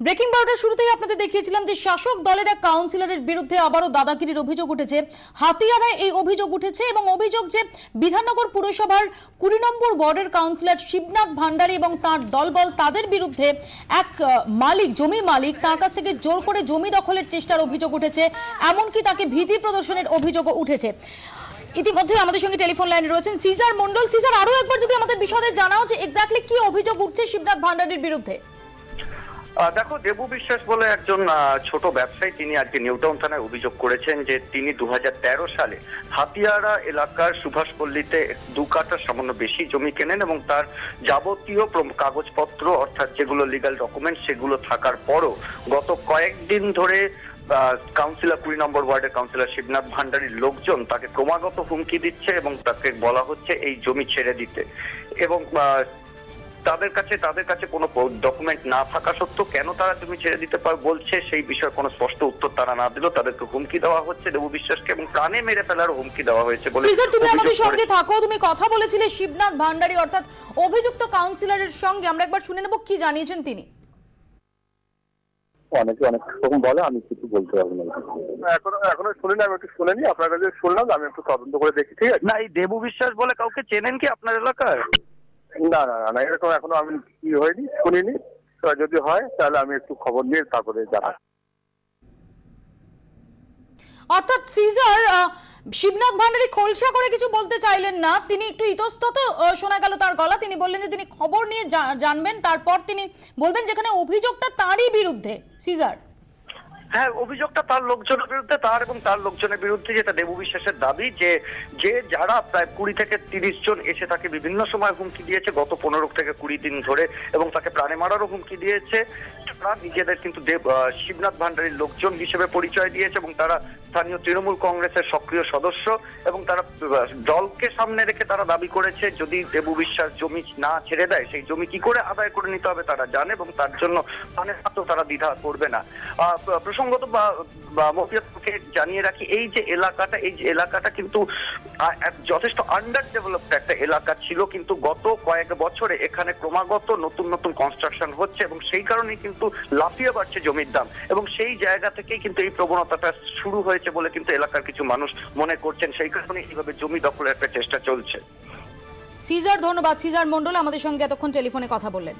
Breaking বার্তার শুরুতেই আপনাদের দেখিয়েছিলাম যে শাসক দলের এক কাউন্সিলরের বিরুদ্ধে আবারও দাদাগিরির অভিযোগ উঠেছে। হাতিয়ারায় এই অভিযোগ উঠেছে এবং অভিযোগ যে বিধাননগর পুরসভার 20 নম্বর ওয়ার্ডের কাউন্সিলর শিবনাথ ভান্ডারী এবং তার দলবল তাদের বিরুদ্ধে এক জমি মালিক তার কাছ থেকে জোর করে জমি দখলের চেষ্টার অভিযোগ উঠেছে, এমনকি তাকে ভীতি প্রদর্শনের অভিযোগও উঠেছে। ইতিমধ্যে আমাদের সঙ্গে টেলিফোন লাইনে রয়েছেন সিজার মন্ডল। সিজার, আরো একবার যদি আমাদের বিশদে জানাও যে এক্স্যাক্টলি কি অভিযোগ উঠছে শিবনাথ ভান্ডারীর বিরুদ্ধে। দেখো, দেবু বিশ্বাস বলে একজন ছোট ব্যবসায়ী, তিনি আজকে নিউটাউন থানায় অভিযোগ করেছেন যে তিনি 2013 সালে হাতিয়ারা এলাকার সুভাষপল্লীতে 2 কাঠা সামান্য বেশি জমি কেনেন এবং তার যাবতীয় কাগজপত্র অর্থাৎ যেগুলো লিগ্যাল ডকুমেন্ট সেগুলো থাকার পরও গত কয়েকদিন ধরে কাউন্সিলর 20 নম্বর ওয়ার্ডের কাউন্সিলর শিবনাথ ভান্ডারীর লোকজন তাকে ক্রমাগত হুমকি দিচ্ছে এবং তাকে বলা হচ্ছে এই জমি ছেড়ে দিতে। এবং তাদের কাছে কোনো ডকুমেন্ট না থাকা সত্ত্বেও কেন তারা জমি ছেড়ে দিতে বলছে সেই বিষয়ে কোনো স্পষ্ট উত্তর তারা না দিলেও তাদেরকে হুমকি দেওয়া হচ্ছে দেবু বিশ্বাসকে, এবং কানে মেরে ফেলার হুমকি দেওয়া হয়েছে বলে। তুমি আমাদের সঙ্গে থাকো, তুমি কথা বলেছিলে শিবনাথ ভান্ডারী অর্থাৎ অভিযুক্ত কাউন্সিলরের সঙ্গে, আমরা একবার শুনে নেব কি জানিয়েছেন তিনি। অনেক রকম বলে, আমি কিছু বলতে পারবো না। এখনো শুনিনি, আমি একটু শুনিনি, আপনার কাছে শুনলাম, আমি একটু তদন্ত করে দেখি। ঠিক আছে? না, এই দেবু বিশ্বাস বলে কাউকে চেনেন কি আপনার এলাকায়? না, এরকম এখনো আমি কি হয়নি, শুনিনি। যদি হয় তাহলে আমি একটু খবর নিয়ে তারপরে জানাই। অর্থাৎ সিজার, শিবনাথ ভান্ডারী খোলসা করে কিছু বলতে চাইলেন না, তিনি একটু ইতস্তত শোনা গেল তার গলা। তিনি বললেন যে তিনি খবর নিয়ে জানবেন, তারপর তিনি বলবেন যেখানে অভিযোগটা তারই বিরুদ্ধে। সিজার, হ্যাঁ, অভিযোগটা তার লোকজনের বিরুদ্ধে, তার এবং তার লোকজনের বিরুদ্ধে, যেটা দেবু বিশ্বাসের দাবি যে যারা প্রায় 20 থেকে 30 জন এসে তাকে বিভিন্ন সময় হুমকি দিয়েছে গত 15 থেকে 20 দিন ধরে, এবং তাকে প্রাণে মারারও হুমকি দিয়েছে। তারা নিজেদের কিন্তু শিবনাথ ভান্ডারীর লোকজন হিসেবে পরিচয় দিয়েছে এবং তারা স্থানীয় তৃণমূল কংগ্রেসের সক্রিয় সদস্য, এবং তারা দলকে সামনে রেখে তারা দাবি করেছে যদি দেবু বিশ্বাস জমি না ছেড়ে দেয় সেই জমি কি করে আদায় করে নিতে হবে তারা জানে, এবং তার জন্য মানে তারা দ্বিধা করবে না। প্রসঙ্গত মফিয়াতকে জানিয়ে রাখি, এই যে এলাকাটা কিন্তু যথেষ্ট আন্ডার ডেভেলপড একটা এলাকা ছিল, কিন্তু গত কয়েক বছরে এখানে ক্রমাগত নতুন কনস্ট্রাকশন হচ্ছে এবং সেই কারণেই কিন্তু লাফিয়ে বাড়ছে জমির দাম, এবং সেই জায়গা থেকেই কিন্তু এই প্রবণতাটা শুরু হয়েছে বলে কিন্তু এলাকার কিছু মানুষ মনে করছেন। সেই কারণে এইভাবে জমি দখলের একটা চেষ্টা চলছে। সিজার, ধন্যবাদ। সিজার মন্ডল আমাদের সঙ্গে এতক্ষণ টেলিফোনে কথা বললেন।